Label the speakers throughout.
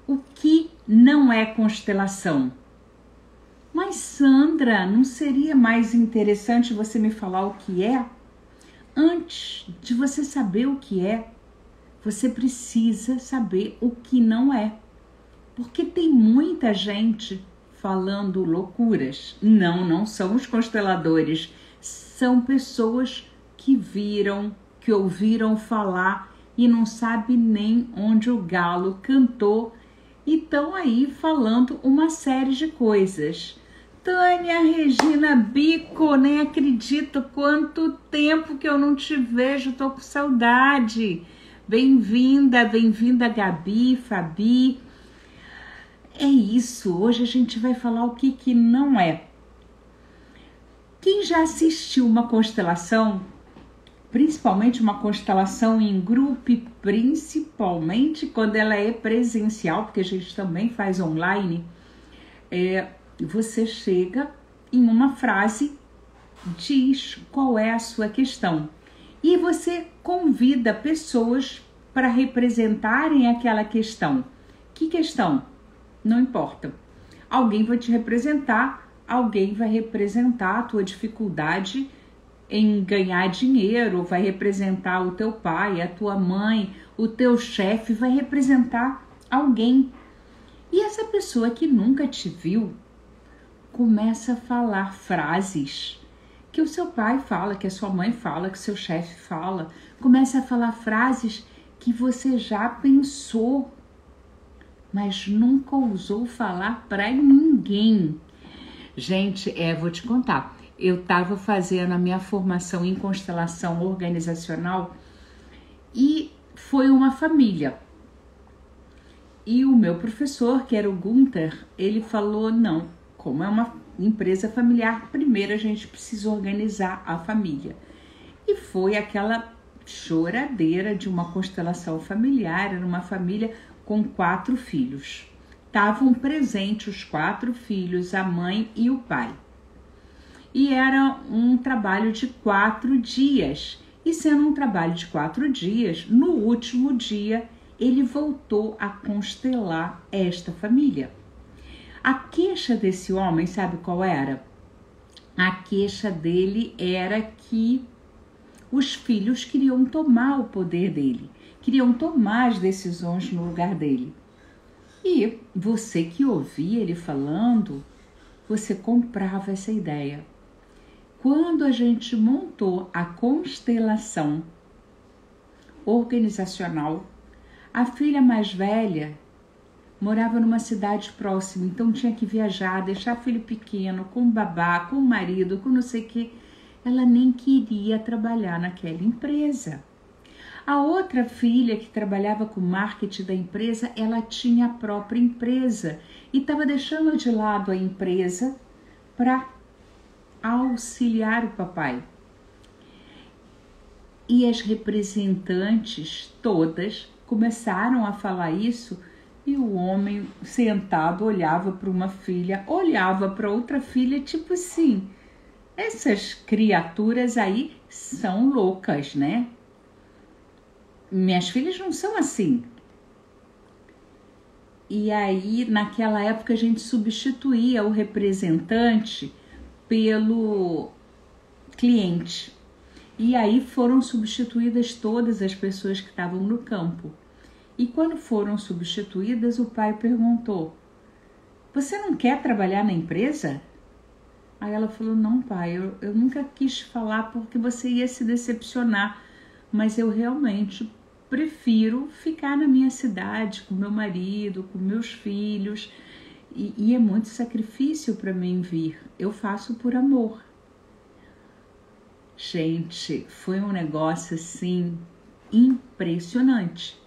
Speaker 1: o que não é constelação. Mas Sandra, não seria mais interessante você me falar o que é? Antes de você saber o que é, você precisa saber o que não é. Porque tem muita gente falando loucuras. Não são os consteladores. São pessoas que viram, que ouviram falar e não sabe nem onde o galo cantou e estão aí falando uma série de coisas. Tânia Regina Bico, nem acredito quanto tempo que eu não te vejo, tô com saudade. Bem-vinda Gabi, Fabi. É isso, hoje a gente vai falar o que não é. Quem já assistiu uma constelação, principalmente uma constelação em grupo, principalmente quando ela é presencial, porque a gente também faz online, você chega em uma frase, diz qual é a sua questão e você convida pessoas para representarem aquela questão. Que questão? Não importa. Alguém vai te representar, alguém vai representar a tua dificuldade em ganhar dinheiro, vai representar o teu pai, a tua mãe, o teu chefe, vai representar alguém. E essa pessoa que nunca te viu começa a falar frases que o seu pai fala, que a sua mãe fala, que o seu chefe fala. Começa a falar frases que você já pensou, mas nunca ousou falar para ninguém. Gente, vou te contar. Eu estava fazendo a minha formação em constelação organizacional e foi uma família. E o meu professor, que era o Gunther, ele falou, não, como é uma empresa familiar, primeiro a gente precisa organizar a família. E foi aquela choradeira de uma constelação familiar, era uma família com 4 filhos. Estavam presentes os 4 filhos, a mãe e o pai. E era um trabalho de 4 dias. E sendo um trabalho de 4 dias, no último dia, ele voltou a constelar esta família. A queixa desse homem, sabe qual era? A queixa dele era que os filhos queriam tomar o poder dele, queriam tomar as decisões no lugar dele. E você que ouvia ele falando, você comprava essa ideia. Quando a gente montou a constelação organizacional, a filha mais velha morava numa cidade próxima, então tinha que viajar, deixar filho pequeno, com babá, com marido, com não sei o que. Ela nem queria trabalhar naquela empresa. A outra filha que trabalhava com marketing da empresa, ela tinha a própria empresa e estava deixando de lado a empresa para auxiliar o papai. E as representantes todas começaram a falar isso e o homem sentado olhava para uma filha, olhava para outra filha, tipo assim, essas criaturas aí são loucas, né? Minhas filhas não são assim. E aí, naquela época, a gente substituía o representante pelo cliente. E aí foram substituídas todas as pessoas que estavam no campo. E quando foram substituídas, o pai perguntou: você não quer trabalhar na empresa? Aí ela falou: não, pai, eu nunca quis falar porque você ia se decepcionar, mas eu realmente prefiro ficar na minha cidade com meu marido, com meus filhos, e é muito sacrifício para mim vir, eu faço por amor. Gente, foi um negócio assim impressionante.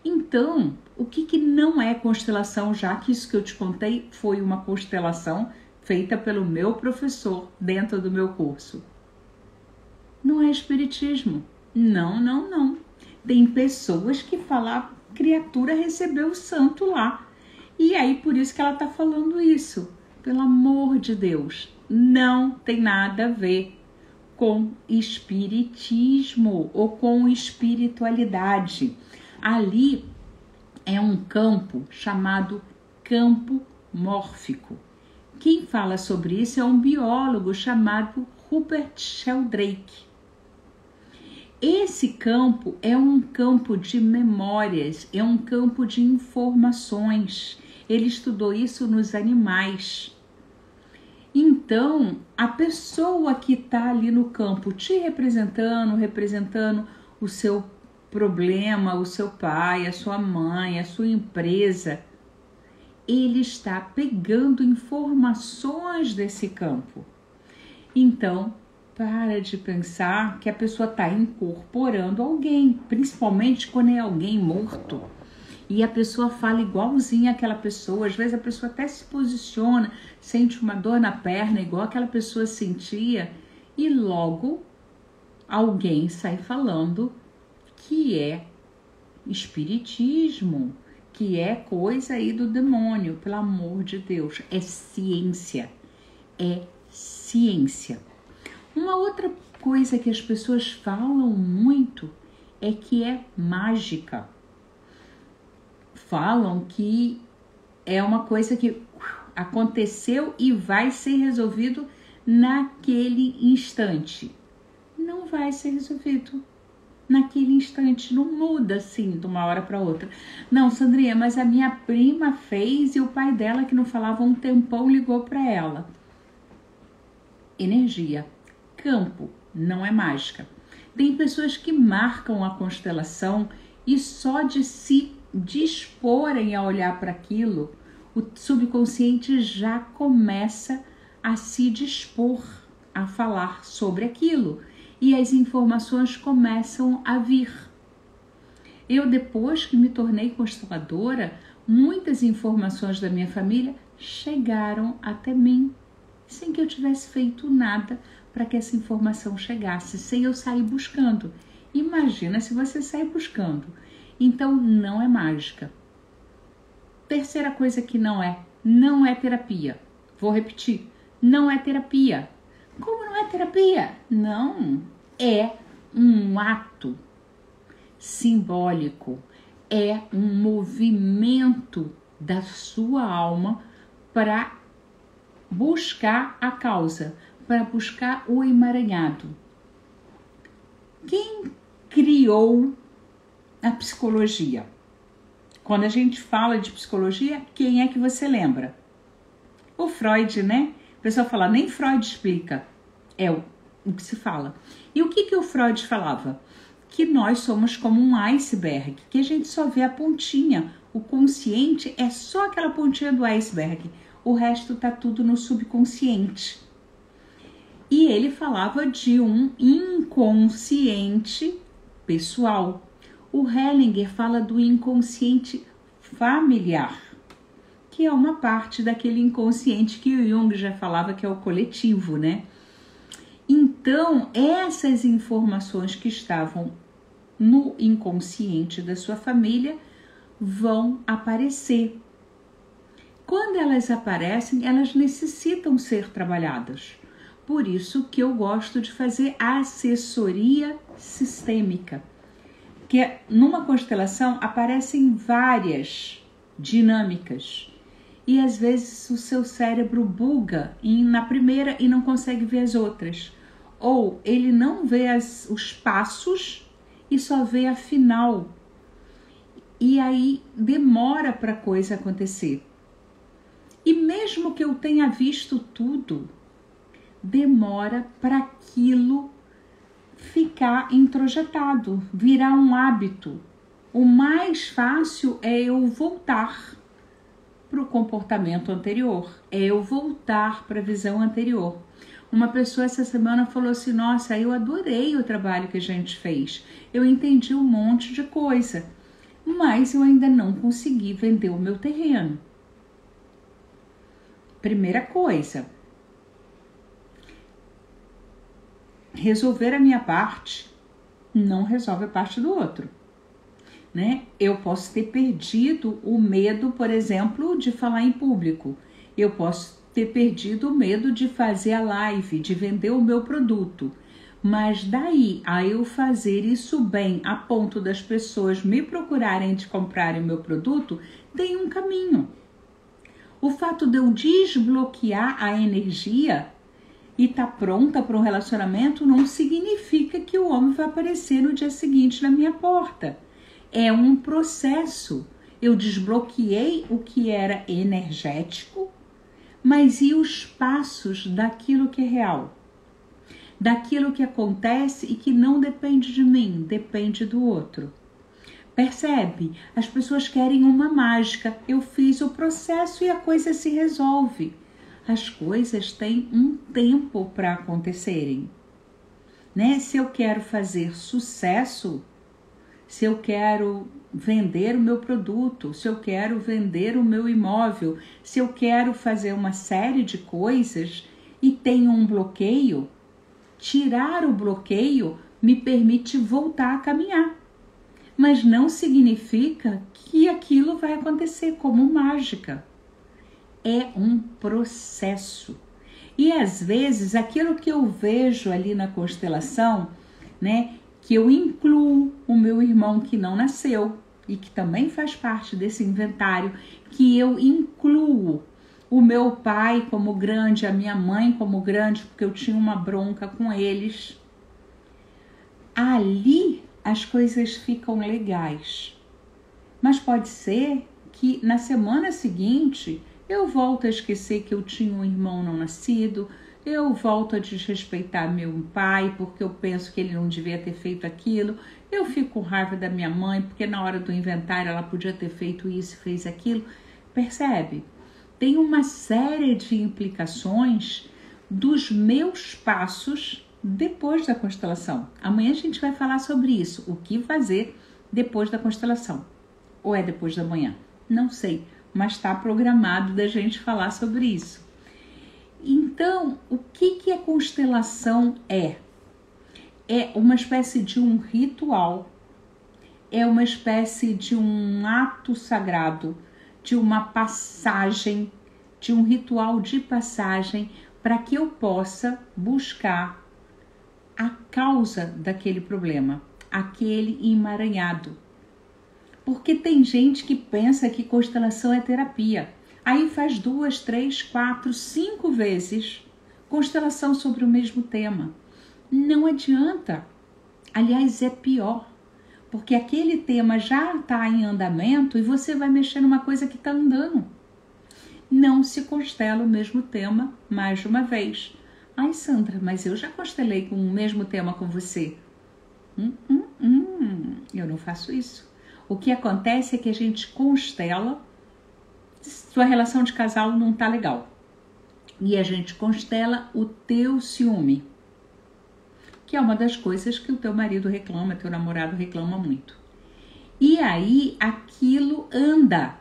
Speaker 1: Então, o que não é constelação, já que isso que eu te contei foi uma constelação feita pelo meu professor dentro do meu curso? Não é espiritismo. Não. Tem pessoas que falam, a criatura recebeu o santo lá. E aí, por isso que ela está falando isso. Pelo amor de Deus, não tem nada a ver com espiritismo ou com espiritualidade. Ali é um campo chamado campo mórfico. Quem fala sobre isso é um biólogo chamado Rupert Sheldrake. Esse campo é um campo de memórias, é um campo de informações. Ele estudou isso nos animais. Então, a pessoa que está ali no campo te representando o seu problema, o seu pai, a sua mãe, a sua empresa, ele está pegando informações desse campo. Então, para de pensar que a pessoa está incorporando alguém, principalmente quando é alguém morto. E a pessoa fala igualzinho àquela pessoa. Às vezes a pessoa até se posiciona, sente uma dor na perna, igual aquela pessoa sentia. E logo alguém sai falando que é espiritismo, que é coisa aí do demônio. Pelo amor de Deus, é ciência. É ciência. Uma outra coisa que as pessoas falam muito é que é mágica. Falam que é uma coisa que aconteceu e vai ser resolvido naquele instante. Não vai ser resolvido naquele instante, não muda assim de uma hora para outra. Não, Sandrinha, mas a minha prima fez e o pai dela, que não falava um tempão, ligou para ela. Energia, campo, não é mágica. Tem pessoas que marcam a constelação e só de se disporem a olhar para aquilo, o subconsciente já começa a se dispor a falar sobre aquilo e as informações começam a vir. Eu, depois que me tornei consteladora, muitas informações da minha família chegaram até mim, sem que eu tivesse feito nada para que essa informação chegasse, sem eu sair buscando. Imagina se você sair buscando. Então, não é mágica. Terceira coisa que não é terapia. Vou repetir, não é terapia. Como não é terapia? Não, é um ato simbólico, é um movimento da sua alma para buscar a causa, para buscar o emaranhado. Quem criou a psicologia? Quando a gente fala de psicologia, quem é que você lembra? O Freud, né? O pessoal fala, nem Freud explica. É o que se fala. E o que o Freud falava? Que nós somos como um iceberg, que a gente só vê a pontinha. O consciente é só aquela pontinha do iceberg. O resto tá tudo no subconsciente. E ele falava de um inconsciente pessoal. O Hellinger fala do inconsciente familiar, que é uma parte daquele inconsciente que o Jung já falava que é o coletivo, né? Então, essas informações que estavam no inconsciente da sua família vão aparecer. Quando elas aparecem, elas necessitam ser trabalhadas. Por isso que eu gosto de fazer assessoria sistêmica. Que numa constelação aparecem várias dinâmicas e às vezes o seu cérebro buga na primeira e não consegue ver as outras, ou ele não vê os passos e só vê a final, e aí demora para a coisa acontecer. E mesmo que eu tenha visto tudo, demora para aquilo ficar introjetado, virar um hábito. O mais fácil é eu voltar para o comportamento anterior, é eu voltar para a visão anterior. Uma pessoa essa semana falou assim, nossa, eu adorei o trabalho que a gente fez, eu entendi um monte de coisa, mas eu ainda não consegui vender o meu terreno. Primeira coisa, resolver a minha parte não resolve a parte do outro, né? Eu posso ter perdido o medo, por exemplo, de falar em público. Eu posso ter perdido o medo de fazer a live, de vender o meu produto. Mas daí a eu fazer isso bem a ponto das pessoas me procurarem de comprarem o meu produto, tem um caminho. O fato de eu desbloquear a energia e tá pronta para um relacionamento não significa que o homem vai aparecer no dia seguinte na minha porta. É um processo. Eu desbloqueei o que era energético, mas e os passos daquilo que é real? Daquilo que acontece e que não depende de mim, depende do outro. Percebe? As pessoas querem uma mágica. Eu fiz o processo e a coisa se resolve. As coisas têm um tempo para acontecerem, né? Se eu quero fazer sucesso, se eu quero vender o meu produto, se eu quero vender o meu imóvel, se eu quero fazer uma série de coisas e tenho um bloqueio, tirar o bloqueio me permite voltar a caminhar. Mas não significa que aquilo vai acontecer como mágica. É um processo. E às vezes aquilo que eu vejo ali na constelação, né, que eu incluo o meu irmão que não nasceu e que também faz parte desse inventário, que eu incluo o meu pai como grande, a minha mãe como grande, porque eu tinha uma bronca com eles. Ali as coisas ficam legais. Mas pode ser que na semana seguinte eu volto a esquecer que eu tinha um irmão não nascido, eu volto a desrespeitar meu pai porque eu penso que ele não devia ter feito aquilo, eu fico com raiva da minha mãe porque na hora do inventário ela podia ter feito isso e fez aquilo. Percebe? Tem uma série de implicações dos meus passos depois da constelação. Amanhã a gente vai falar sobre isso, o que fazer depois da constelação. Ou é depois da manhã? Não sei, mas está programado da gente falar sobre isso. Então, o que a constelação é? É uma espécie de um ritual, é uma espécie de um ato sagrado, de uma passagem, de um ritual de passagem para que eu possa buscar a causa daquele problema, aquele emaranhado. Porque tem gente que pensa que constelação é terapia. Aí faz 2, 3, 4, 5 vezes constelação sobre o mesmo tema. Não adianta. Aliás, é pior. Porque aquele tema já está em andamento e você vai mexer numa coisa que está andando. Não se constela o mesmo tema mais de uma vez. Ai, Sandra, mas eu já constelei com o mesmo tema com você. Eu não faço isso. O que acontece é que a gente constela, sua relação de casal não tá legal. E a gente constela o teu ciúme, que é uma das coisas que o teu marido reclama, teu namorado reclama muito. E aí aquilo anda.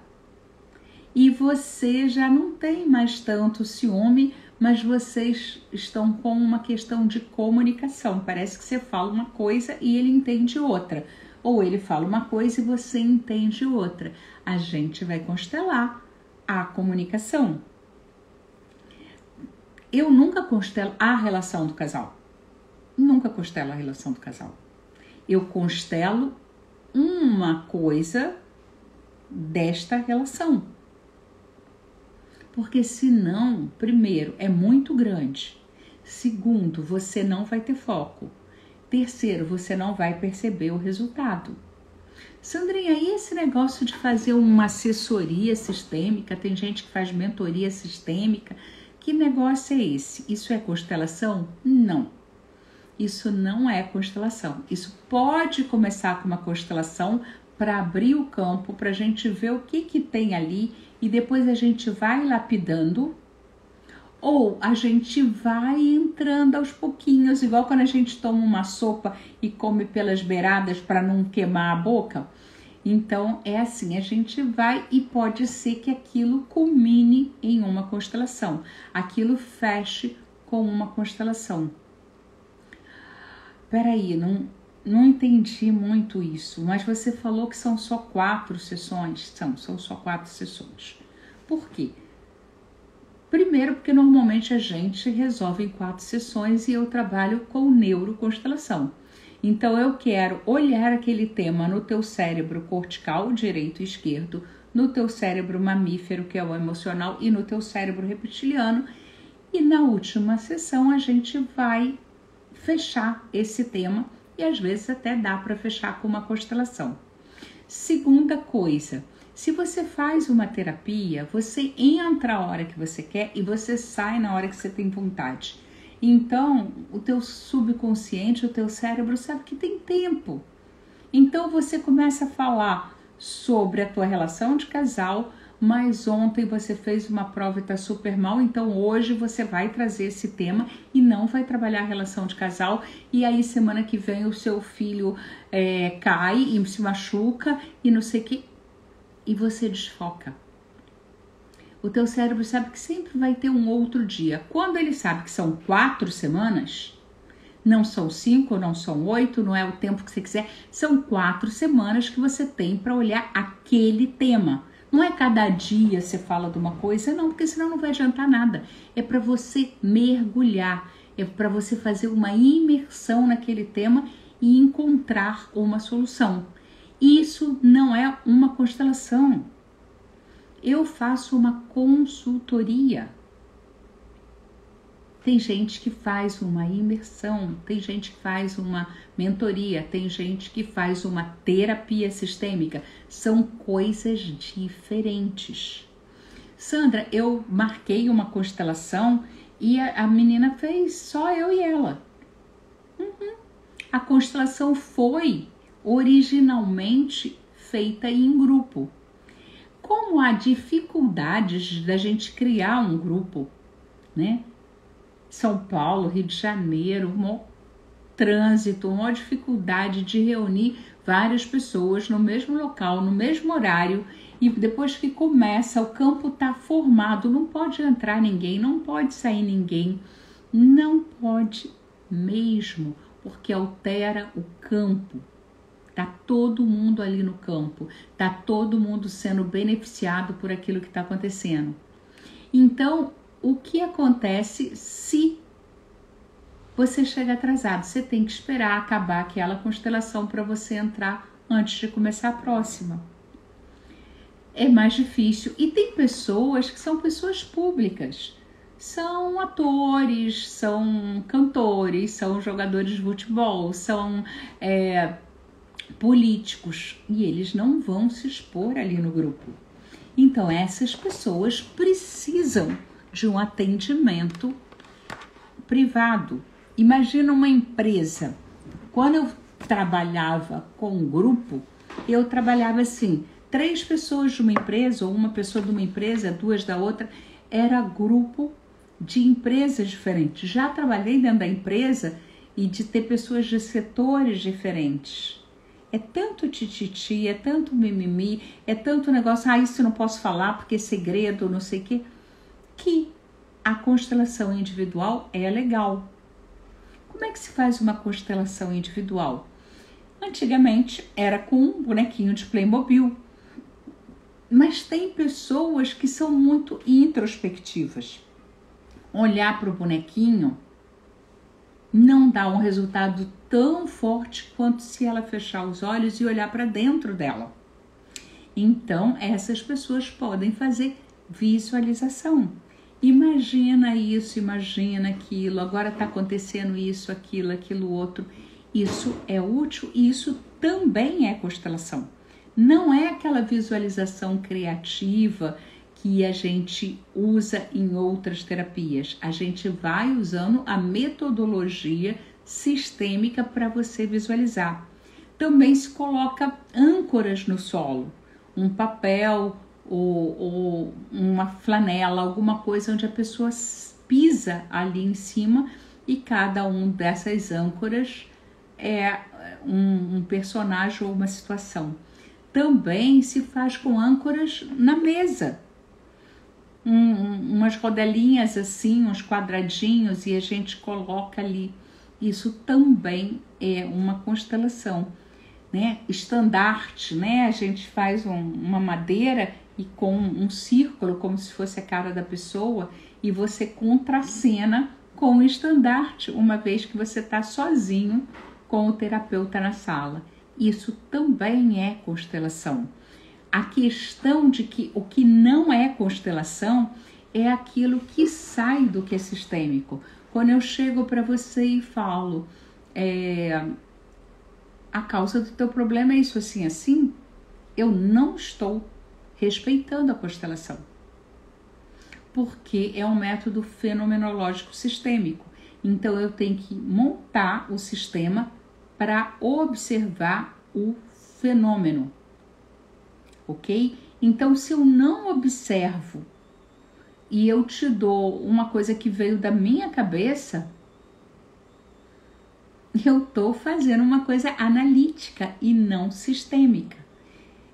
Speaker 1: E você já não tem mais tanto ciúme, mas vocês estão com uma questão de comunicação. Parece que você fala uma coisa e ele entende outra. Ou ele fala uma coisa e você entende outra. A gente vai constelar a comunicação. Eu nunca constelo a relação do casal. Nunca constelo a relação do casal. Eu constelo uma coisa desta relação. Porque senão, primeiro, é muito grande. Segundo, você não vai ter foco. Terceiro, você não vai perceber o resultado. Sandrinha, e esse negócio de fazer uma assessoria sistêmica? Tem gente que faz mentoria sistêmica. Que negócio é esse? Isso é constelação? Não. Isso não é constelação. Isso pode começar com uma constelação para abrir o campo, para a gente ver o que tem ali e depois a gente vai lapidando. Ou a gente vai entrando aos pouquinhos, igual quando a gente toma uma sopa e come pelas beiradas para não queimar a boca. Então é assim, a gente vai e pode ser que aquilo culmine em uma constelação. Aquilo feche com uma constelação. Peraí, não entendi muito isso, mas você falou que são só 4 sessões. São só 4 sessões. Por quê? Primeiro, porque normalmente a gente resolve em 4 sessões e eu trabalho com neuroconstelação. Então eu quero olhar aquele tema no teu cérebro cortical, direito e esquerdo, no teu cérebro mamífero, que é o emocional, e no teu cérebro reptiliano. E na última sessão a gente vai fechar esse tema e às vezes até dá para fechar com uma constelação. Segunda coisa, se você faz uma terapia, você entra a hora que você quer e você sai na hora que você tem vontade. Então, o teu subconsciente, o teu cérebro sabe que tem tempo. Então, você começa a falar sobre a tua relação de casal, mas ontem você fez uma prova e está super mal, então hoje você vai trazer esse tema e não vai trabalhar a relação de casal, e aí semana que vem o seu filho cai e se machuca e não sei o que, e você desfoca. O teu cérebro sabe que sempre vai ter um outro dia. Quando ele sabe que são 4 semanas, não são 5, não são 8, não é o tempo que você quiser, são 4 semanas que você tem para olhar aquele tema. Não é cada dia você fala de uma coisa, não, porque senão não vai adiantar nada. É para você mergulhar, é para você fazer uma imersão naquele tema e encontrar uma solução. Isso não é uma constelação. Eu faço uma consultoria. Tem gente que faz uma imersão, tem gente que faz uma mentoria, tem gente que faz uma terapia sistêmica. São coisas diferentes. Sandra, eu marquei uma constelação e a menina fez só eu e ela. A constelação foi originalmente feita em grupo. Como há dificuldades da gente criar um grupo, né? São Paulo, Rio de Janeiro, um trânsito, uma dificuldade de reunir várias pessoas no mesmo local, no mesmo horário, e depois que começa, o campo está formado, não pode entrar ninguém, não pode sair ninguém, não pode mesmo, porque altera o campo. Tá todo mundo ali no campo, tá todo mundo sendo beneficiado por aquilo que está acontecendo. Então, o que acontece se você chega atrasado? Você tem que esperar acabar aquela constelação para você entrar antes de começar a próxima. É mais difícil. E tem pessoas que são pessoas públicas. São atores, são cantores, são jogadores de futebol, são políticos. E eles não vão se expor ali no grupo. Então, essas pessoas precisam de um atendimento privado. Imagina uma empresa. Quando eu trabalhava com um grupo, eu trabalhava assim, 3 pessoas de uma empresa, ou uma pessoa de uma empresa, 2 da outra, era grupo de empresas diferentes. Já trabalhei dentro da empresa e de ter pessoas de setores diferentes. É tanto tititi, é tanto mimimi, é tanto negócio, isso eu não posso falar porque é segredo, não sei o quê, que a constelação individual é legal. Como é que se faz uma constelação individual? Antigamente era com um bonequinho de Playmobil, mas tem pessoas que são muito introspectivas. Olhar para o bonequinho não dá um resultado tão forte quanto se ela fechar os olhos e olhar para dentro dela. Então, essas pessoas podem fazer visualização. Imagina isso, imagina aquilo, agora está acontecendo isso, aquilo outro. Isso é útil e isso também é constelação. Não é aquela visualização criativa que a gente usa em outras terapias. A gente vai usando a metodologia sistêmica para você visualizar. Também se coloca âncoras no solo, um papel ou uma flanela, alguma coisa onde a pessoa pisa ali em cima e cada um dessas âncoras é um personagem ou uma situação. Também se faz com âncoras na mesa, umas rodelinhas assim, uns quadradinhos e a gente coloca ali. Isso também é uma constelação. né, estandarte, né? A gente faz uma madeira e com um círculo, como se fosse a cara da pessoa, e você contracena com o estandarte, uma vez que você está sozinho com o terapeuta na sala. Isso também é constelação. A questão de que o que não é constelação é aquilo que sai do que é sistêmico. Quando eu chego para você e falo, a causa do teu problema é isso assim, assim, eu não estou respeitando a constelação. Porque é um método fenomenológico sistêmico. Então eu tenho que montar o sistema para observar o fenômeno. Ok? Então, se eu não observo e eu te dou uma coisa que veio da minha cabeça, eu estou fazendo uma coisa analítica e não sistêmica.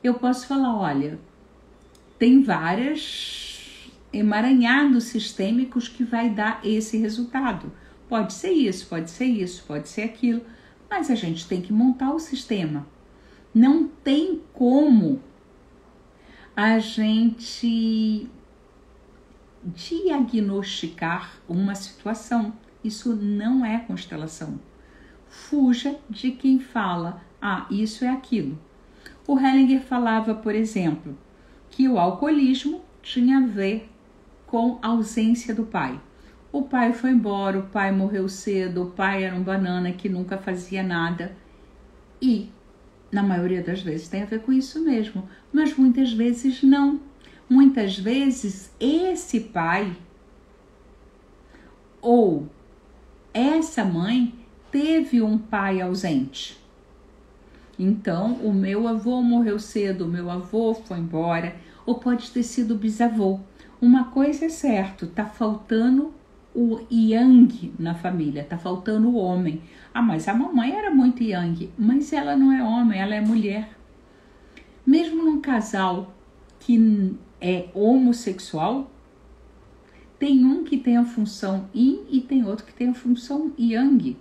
Speaker 1: Eu posso falar, olha, tem vários emaranhados sistêmicos que vai dar esse resultado. Pode ser isso, pode ser isso, pode ser aquilo, mas a gente tem que montar o sistema. Não tem como a gente diagnosticar uma situação. Isso não é constelação. Fuja de quem fala, isso é aquilo. O Hellinger falava, por exemplo, que o alcoolismo tinha a ver com a ausência do pai. O pai foi embora, o pai morreu cedo, o pai era um banana que nunca fazia nada. E, na maioria das vezes, tem a ver com isso mesmo. Mas muitas vezes não. Muitas vezes, esse pai ou essa mãe teve um pai ausente. Então, o meu avô morreu cedo, o meu avô foi embora, ou pode ter sido o bisavô. Uma coisa é certa, tá faltando o yang na família, tá faltando o homem. Mas a mamãe era muito yang, mas ela não é homem, ela é mulher. Mesmo num casal que é homossexual, tem um que tem a função yin e tem outro que tem a função yang.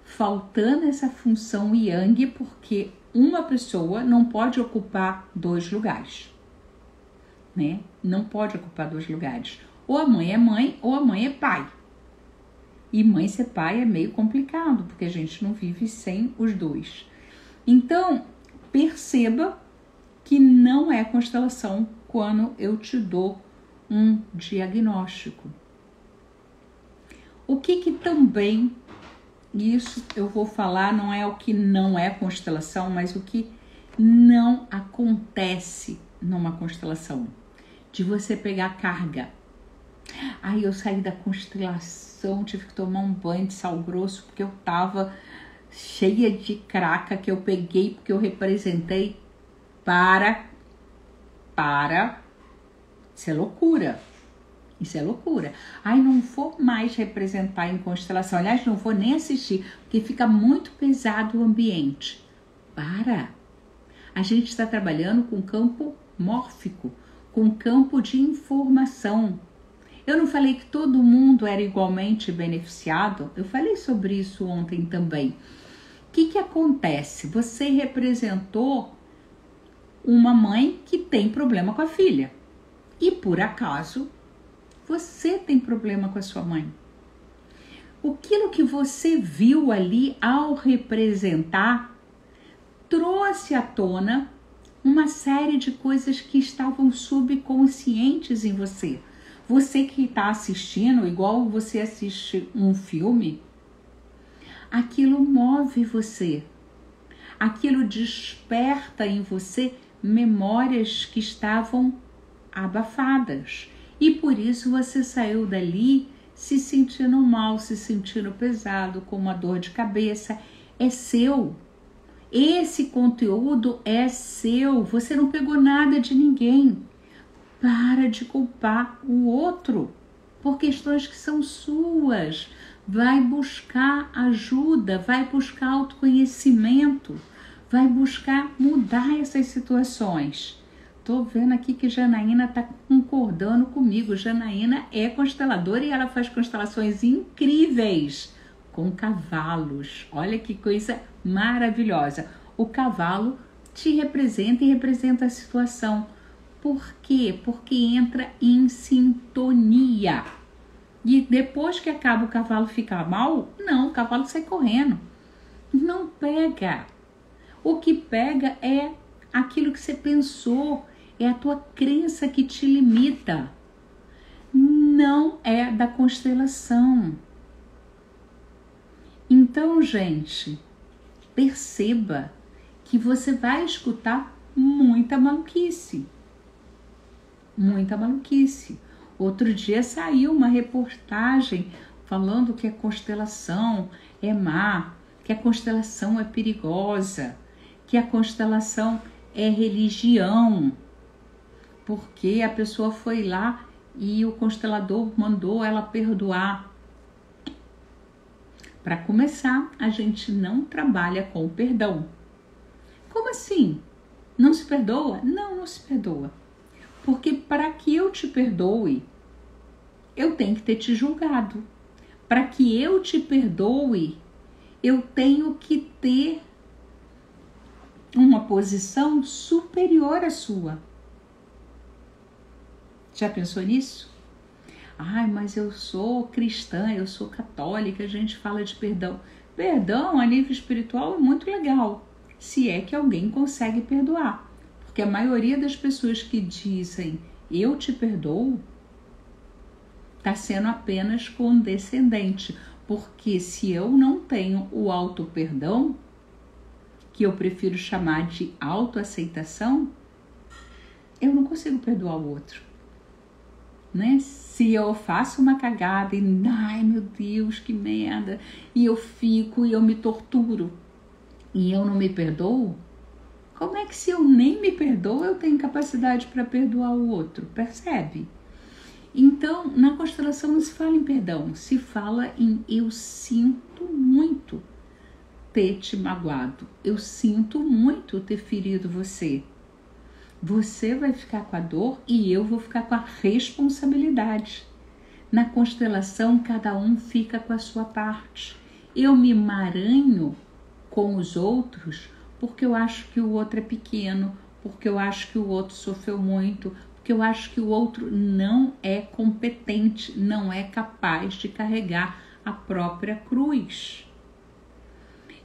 Speaker 1: Faltando essa função yang, porque uma pessoa não pode ocupar 2 lugares, né? Não pode ocupar 2 lugares. Ou a mãe é mãe, ou a mãe é pai. E mãe ser pai é meio complicado, porque a gente não vive sem os dois. Então, perceba que não é constelação quando eu te dou um diagnóstico. O que também, isso eu vou falar, não é o que não é constelação, mas o que não acontece numa constelação. De você pegar carga. Eu saí da constelação, tive que tomar um banho de sal grosso, porque eu tava cheia de craca que eu peguei, porque eu representei. Para. Isso é loucura. Isso é loucura. Não vou mais representar em constelação. Aliás, não vou nem assistir, porque fica muito pesado o ambiente. Para. A gente está trabalhando com campo mórfico, com campo de informação. Eu não falei que todo mundo era igualmente beneficiado? Eu falei sobre isso ontem também. O que acontece? Você representou uma mãe que tem problema com a filha. E por acaso, você tem problema com a sua mãe. Aquilo que você viu ali ao representar trouxe à tona uma série de coisas que estavam subconscientes em você. Você que está assistindo, igual você assiste um filme, aquilo move você. Aquilo desperta em você memórias que estavam abafadas. E por isso você saiu dali se sentindo mal, se sentindo pesado, com uma dor de cabeça. É seu. Esse conteúdo é seu. Você não pegou nada de ninguém. Para de culpar o outro por questões que são suas. Vai buscar ajuda, vai buscar autoconhecimento, vai buscar mudar essas situações. Tô vendo aqui que Janaína tá concordando comigo. Janaína é consteladora e ela faz constelações incríveis com cavalos. Olha que coisa maravilhosa. O cavalo te representa e representa a situação. Por quê? Porque entra em sintonia. E depois que acaba o cavalo ficar mal, não, o cavalo sai correndo. Não pega. O que pega é aquilo que você pensou, é a tua crença que te limita. Não é da constelação. Então, gente, perceba que você vai escutar muita maluquice. Muita maluquice. Outro dia saiu uma reportagem falando que a constelação é má, que a constelação é perigosa, que a constelação é religião, porque a pessoa foi lá e o constelador mandou ela perdoar. Para começar, a gente não trabalha com perdão. Como assim? Não se perdoa? Não, não se perdoa. Porque para que eu te perdoe, eu tenho que ter te julgado. Para que eu te perdoe, eu tenho que ter uma posição superior à sua. Já pensou nisso? Ai, mas eu sou cristã, eu sou católica, a gente fala de perdão. Perdão a nível espiritual é muito legal, se é que alguém consegue perdoar. Porque a maioria das pessoas que dizem eu te perdoo, está sendo apenas condescendente. Porque se eu não tenho o auto-perdão, que eu prefiro chamar de autoaceitação, eu não consigo perdoar o outro. Né? Se eu faço uma cagada e, ai meu Deus, que merda, e eu fico e eu me torturo e eu não me perdoo, como é que se eu nem me perdoo, eu tenho capacidade para perdoar o outro? Percebe? Então, na constelação não se fala em perdão, se fala em eu sinto muito ter te magoado, eu sinto muito ter ferido você. Você vai ficar com a dor e eu vou ficar com a responsabilidade. Na constelação, cada um fica com a sua parte. Eu me emaranho com os outros porque eu acho que o outro é pequeno, porque eu acho que o outro sofreu muito, porque eu acho que o outro não é competente, não é capaz de carregar a própria cruz.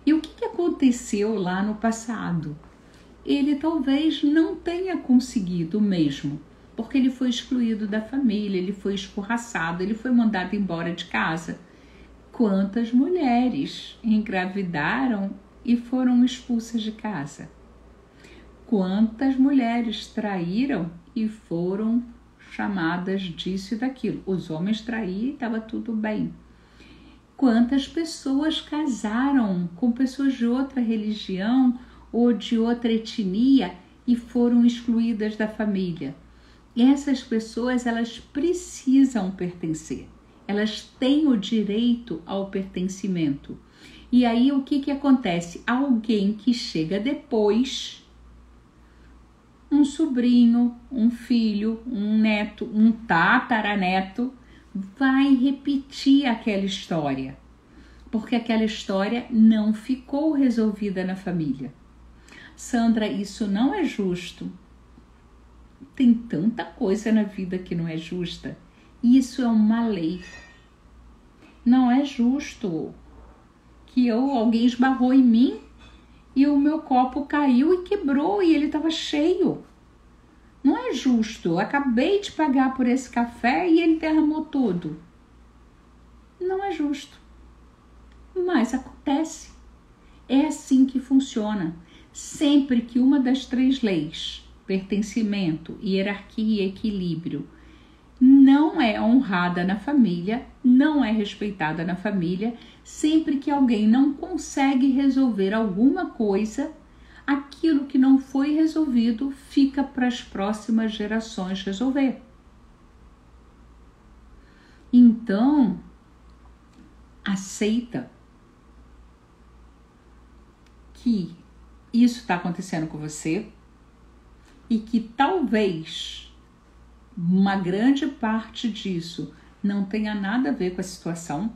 Speaker 1: E o que aconteceu lá no passado? Ele talvez não tenha conseguido mesmo, porque ele foi excluído da família, ele foi escorraçado, ele foi mandado embora de casa. Quantas mulheres engravidaram e foram expulsas de casa? Quantas mulheres traíram e foram chamadas disso e daquilo? Os homens traíam e estava tudo bem. Quantas pessoas casaram com pessoas de outra religião ou de outra etnia e foram excluídas da família? Essas pessoas, elas precisam pertencer. Elas têm o direito ao pertencimento. E aí o que acontece? Alguém que chega depois, um sobrinho, um filho, um neto, um tataraneto, vai repetir aquela história. Porque aquela história não ficou resolvida na família. Sandra, isso não é justo. Tem tanta coisa na vida que não é justa. Isso é uma lei. Não é justo que alguém esbarrou em mim e o meu copo caiu e quebrou e ele estava cheio. Não é justo. Eu acabei de pagar por esse café e ele derramou tudo. Não é justo. Mas acontece. É assim que funciona. Sempre que uma das três leis, pertencimento, hierarquia e equilíbrio, não é honrada na família, não é respeitada na família, sempre que alguém não consegue resolver alguma coisa, aquilo que não foi resolvido fica para as próximas gerações resolver. Então, aceita que isso está acontecendo com você e que talvez uma grande parte disso não tenha nada a ver com a situação,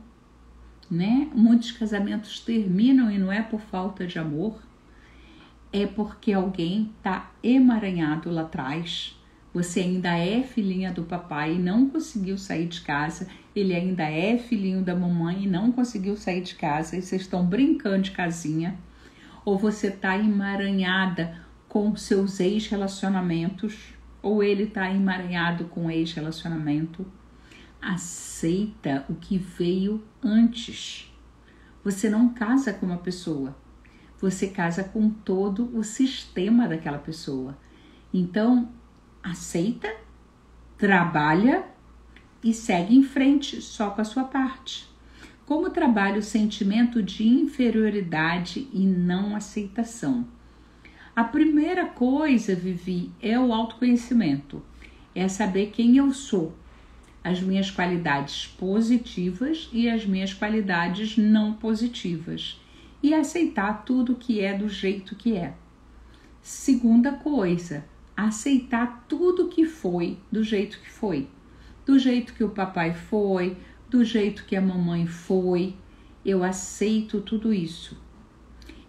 Speaker 1: né? Muitos casamentos terminam e não é por falta de amor. é porque alguém está emaranhado lá atrás. Você ainda é filhinha do papai e não conseguiu sair de casa. Ele ainda é filhinho da mamãe e não conseguiu sair de casa. E vocês estão brincando de casinha. Ou você está emaranhada com seus ex-relacionamentos. Ou ele está emaranhado com ex-relacionamento. Aceita o que veio antes. Você não casa com uma pessoa. Você casa com todo o sistema daquela pessoa. Então, aceita, trabalha e segue em frente só com a sua parte. Como trabalha o sentimento de inferioridade e não aceitação? A primeira coisa, Vivi, é o autoconhecimento. É saber quem eu sou, as minhas qualidades positivas e as minhas qualidades não positivas. E aceitar tudo que é do jeito que é. Segunda coisa, aceitar tudo que foi do jeito que foi. Do jeito que o papai foi, do jeito que a mamãe foi. Eu aceito tudo isso.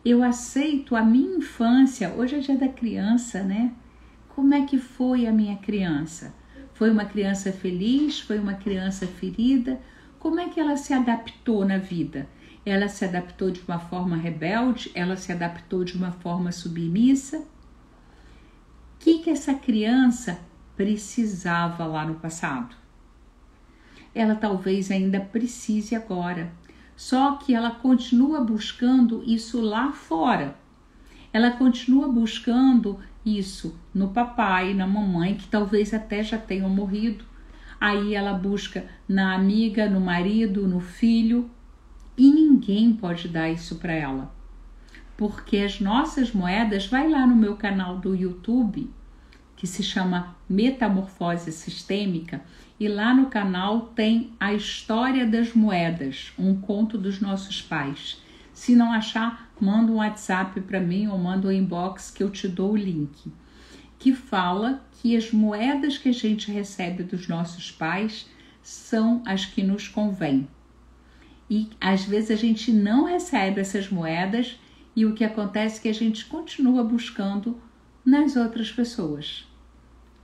Speaker 1: Eu aceito a minha infância. Hoje é dia da criança, né? Como é que foi a minha criança? Foi uma criança feliz? Foi uma criança ferida? Como é que ela se adaptou na vida? Ela se adaptou de uma forma rebelde? Ela se adaptou de uma forma submissa? O que essa criança precisava lá no passado? Ela talvez ainda precise agora. Só que ela continua buscando isso lá fora. Ela continua buscando isso no papai, na mamãe, que talvez até já tenham morrido. Aí ela busca na amiga, no marido, no filho. E ninguém pode dar isso para ela. Porque as nossas moedas, vai lá no meu canal do YouTube, que se chama Metamorfose Sistêmica, e lá no canal tem a história das moedas, um conto dos nossos pais. Se não achar, manda um WhatsApp para mim ou manda um inbox que eu te dou o link. Que fala que as moedas que a gente recebe dos nossos pais são as que nos convêm. E às vezes a gente não recebe essas moedas e o que acontece é que a gente continua buscando nas outras pessoas,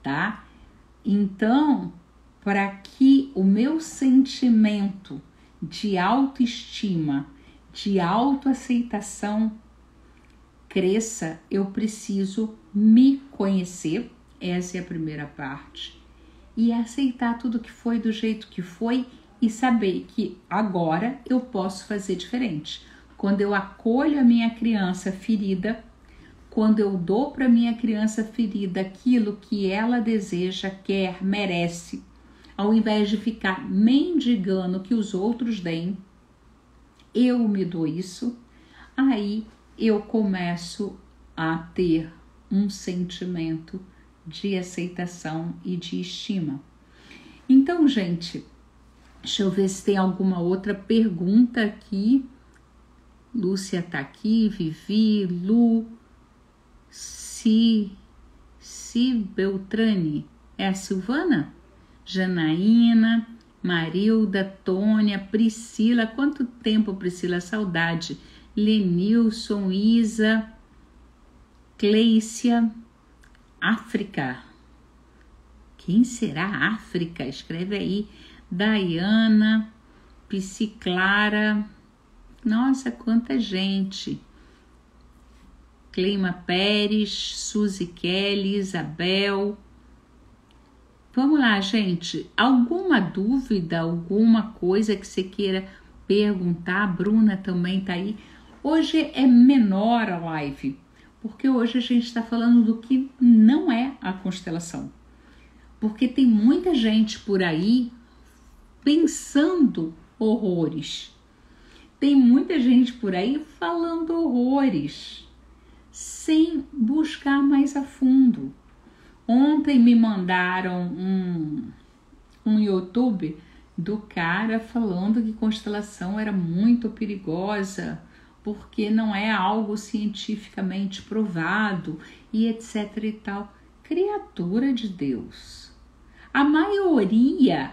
Speaker 1: tá? Então, para que o meu sentimento de autoestima, de autoaceitação cresça, eu preciso me conhecer, essa é a primeira parte, e aceitar tudo que foi do jeito que foi e saber que agora eu posso fazer diferente. Quando eu acolho a minha criança ferida, quando eu dou para minha criança ferida aquilo que ela deseja, quer, merece, ao invés de ficar mendigando que os outros deem, eu me dou isso, aí eu começo a ter um sentimento de aceitação e de estima. Então, gente, deixa eu ver se tem alguma outra pergunta aqui. Lúcia tá aqui, Vivi, Lu, Si Beltrani, é a Silvana? Janaína, Marilda, Tônia, Priscila, quanto tempo, Priscila, saudade. Lenilson, Isa, Cleicia, África. Quem será África? Escreve aí. Daiana, Psiclara. Nossa, quanta gente. Cleima Pérez, Suzy Kelly, Isabel. Vamos lá, gente. Alguma dúvida, alguma coisa que você queira perguntar? A Bruna também tá aí. Hoje é menor a live, porque hoje a gente está falando do que não é a constelação. Porque tem muita gente por aí pensando horrores. Tem muita gente por aí falando horrores, sem buscar mais a fundo. Ontem me mandaram um YouTube do cara falando que constelação era muito perigosa, porque não é algo cientificamente provado e etc e tal. Criatura de Deus. A maioria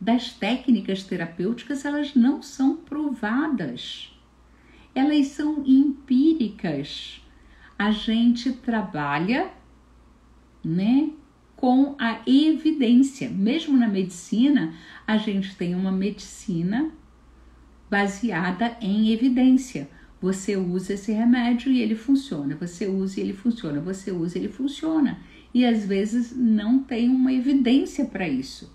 Speaker 1: das técnicas terapêuticas, elas não são provadas. elas são empíricas. A gente trabalha, né, com a evidência. Mesmo na medicina, a gente tem uma medicina baseada em evidência. Você usa esse remédio e ele funciona. Você usa e ele funciona. Você usa e ele funciona. E às vezes não tem uma evidência para isso.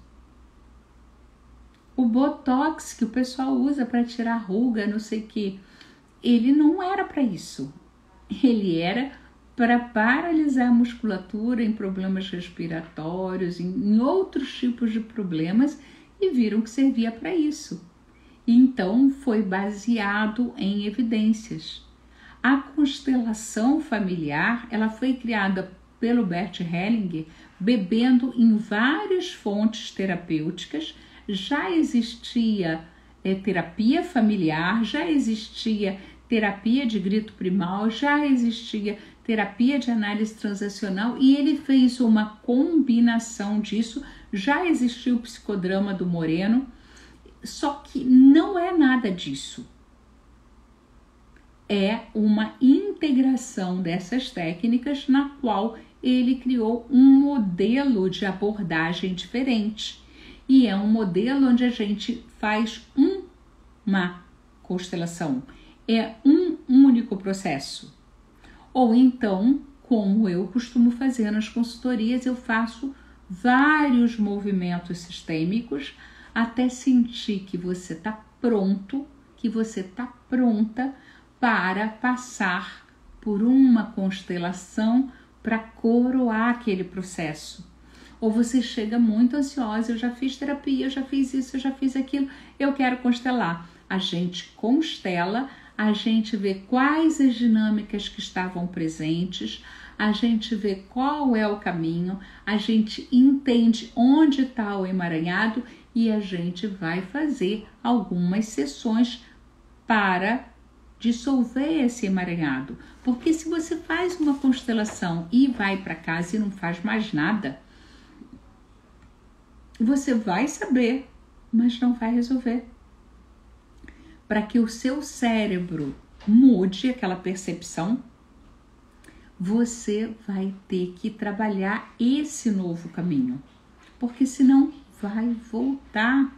Speaker 1: O Botox que o pessoal usa para tirar ruga, não sei o que, ele não era para isso. Ele era para paralisar a musculatura em problemas respiratórios, em outros tipos de problemas, e viram que servia para isso. Então foi baseado em evidências. A constelação familiar, ela foi criada pelo Bert Hellinger, bebendo em várias fontes terapêuticas. Já existia terapia familiar, já existia terapia de grito primal, já existia terapia de análise transacional, e ele fez uma combinação disso. Já existiu o psicodrama do Moreno, só que não é nada disso. É uma integração dessas técnicas na qual ele criou um modelo de abordagem diferente. E é um modelo onde a gente faz uma constelação. É um único processo. Ou então, como eu costumo fazer nas consultorias, eu faço vários movimentos sistêmicos até sentir que você está pronto, que você está pronta para passar por uma constelação para coroar aquele processo. Ou você chega muito ansiosa, eu já fiz terapia, eu já fiz isso, eu já fiz aquilo, eu quero constelar. A gente constela, a gente vê quais as dinâmicas que estavam presentes, a gente vê qual é o caminho, a gente entende onde está o emaranhado e a gente vai fazer algumas sessões para dissolver esse emaranhado. Porque se você faz uma constelação e vai para casa e não faz mais nada, você vai saber, mas não vai resolver. Para que o seu cérebro mude aquela percepção, você vai ter que trabalhar esse novo caminho, porque senão vai voltar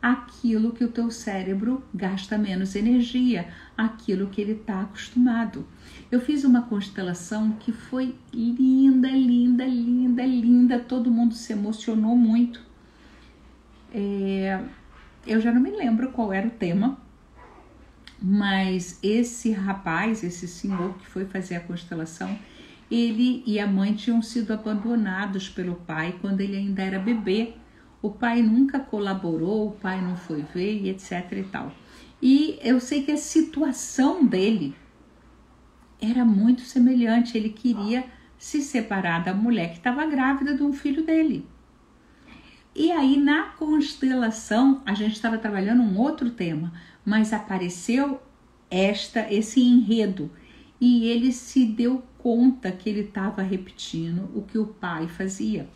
Speaker 1: aquilo que o teu cérebro gasta menos energia, aquilo que ele está acostumado. Eu fiz uma constelação que foi linda, linda, linda, linda, todo mundo se emocionou muito. Eu já não me lembro qual era o tema, mas esse rapaz, esse senhor que foi fazer a constelação, ele e a mãe tinham sido abandonados pelo pai quando ele ainda era bebê. O pai nunca colaborou, o pai não foi ver e etc e tal. E eu sei que a situação dele era muito semelhante. Ele queria se separar da mulher que estava grávida de um filho dele. E aí na constelação a gente estava trabalhando um outro tema, mas apareceu esse enredo e ele se deu conta que ele estava repetindo o que o pai fazia.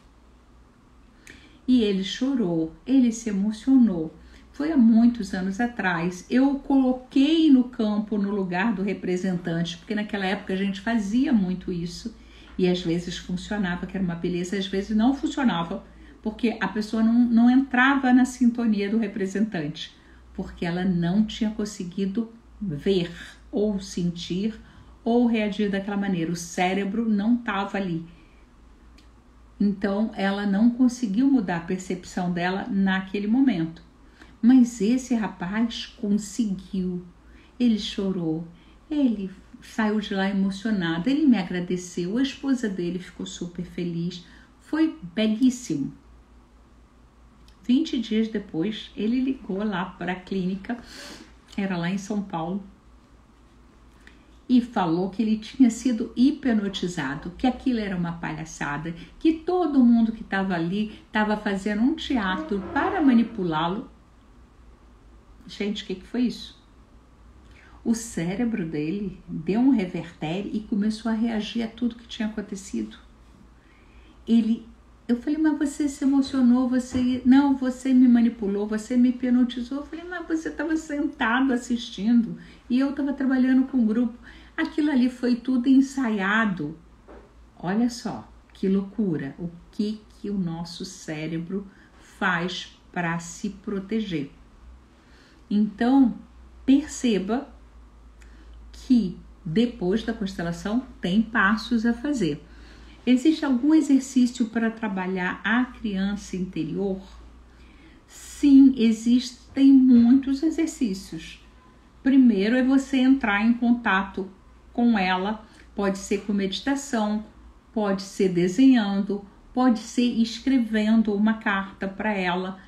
Speaker 1: E ele chorou, ele se emocionou. Foi há muitos anos atrás. Eu coloquei no campo no lugar do representante, porque naquela época a gente fazia muito isso e às vezes funcionava, que era uma beleza, às vezes não funcionava, porque a pessoa não entrava na sintonia do representante, porque ela não tinha conseguido ver ou sentir ou reagir daquela maneira. O cérebro não estava ali. Então, ela não conseguiu mudar a percepção dela naquele momento. Mas esse rapaz conseguiu. Ele chorou, ele saiu de lá emocionado, ele me agradeceu, a esposa dele ficou super feliz. Foi belíssimo. 20 dias depois, ele ligou lá para a clínica, era lá em São Paulo, e falou que ele tinha sido hipnotizado, que aquilo era uma palhaçada, que todo mundo que estava ali estava fazendo um teatro para manipulá-lo. Gente, o que foi isso? O cérebro dele deu um revertério e começou a reagir a tudo que tinha acontecido. Eu falei, mas você se emocionou, você me manipulou, você me hipnotizou. Eu falei, mas você estava sentado assistindo e eu estava trabalhando com o grupo. Aquilo ali foi tudo ensaiado. Olha só, que loucura. O que o nosso cérebro faz para se proteger. Então, perceba que depois da constelação tem passos a fazer. Existe algum exercício para trabalhar a criança interior? Sim, existem muitos exercícios. Primeiro é você entrar em contato com ela, pode ser com meditação, pode ser desenhando, pode ser escrevendo uma carta para ela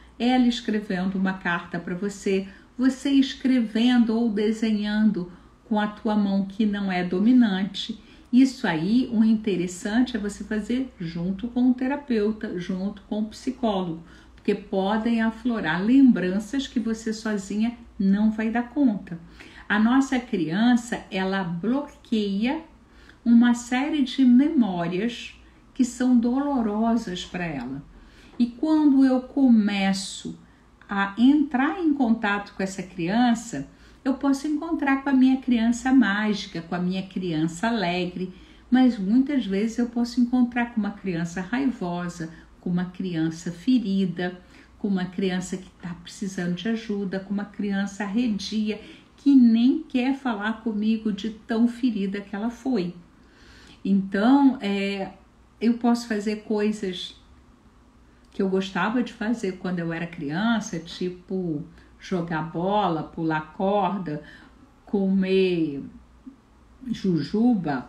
Speaker 1: escrevendo uma carta para você, você escrevendo ou desenhando com a tua mão que não é dominante. Isso aí, o interessante é você fazer junto com o terapeuta, junto com o psicólogo, porque podem aflorar lembranças que você sozinha não vai dar conta. A nossa criança, ela bloqueia uma série de memórias que são dolorosas para ela. E quando eu começo a entrar em contato com essa criança, eu posso encontrar com a minha criança mágica, com a minha criança alegre, mas muitas vezes eu posso encontrar com uma criança raivosa, com uma criança ferida, com uma criança que está precisando de ajuda, com uma criança arredia, que nem quer falar comigo de tão ferida que ela foi. Então, eu posso fazer coisas que eu gostava de fazer quando eu era criança, tipo jogar bola, pular corda, comer jujuba.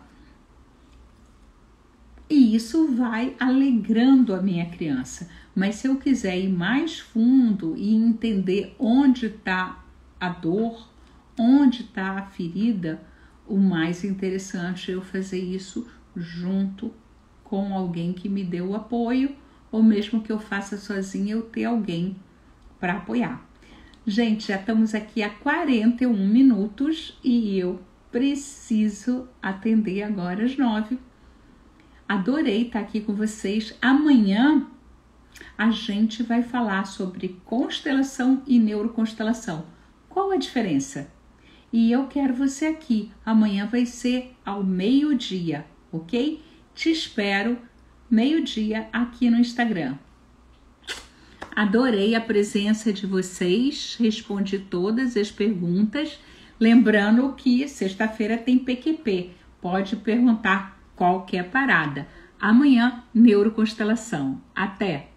Speaker 1: E isso vai alegrando a minha criança. Mas se eu quiser ir mais fundo e entender onde está a dor, onde está a ferida, o mais interessante é eu fazer isso junto com alguém que me dê o apoio, ou mesmo que eu faça sozinha, eu ter alguém para apoiar. Gente, já estamos aqui há 41 minutos e eu preciso atender agora às 9. Adorei estar aqui com vocês. Amanhã a gente vai falar sobre constelação e neuroconstelação. Qual a diferença? E eu quero você aqui. Amanhã vai ser ao meio-dia, ok? Te espero meio-dia aqui no Instagram. Adorei a presença de vocês, respondi todas as perguntas. Lembrando que sexta-feira tem PQP, pode perguntar qualquer parada. Amanhã, neuroconstelação. Até!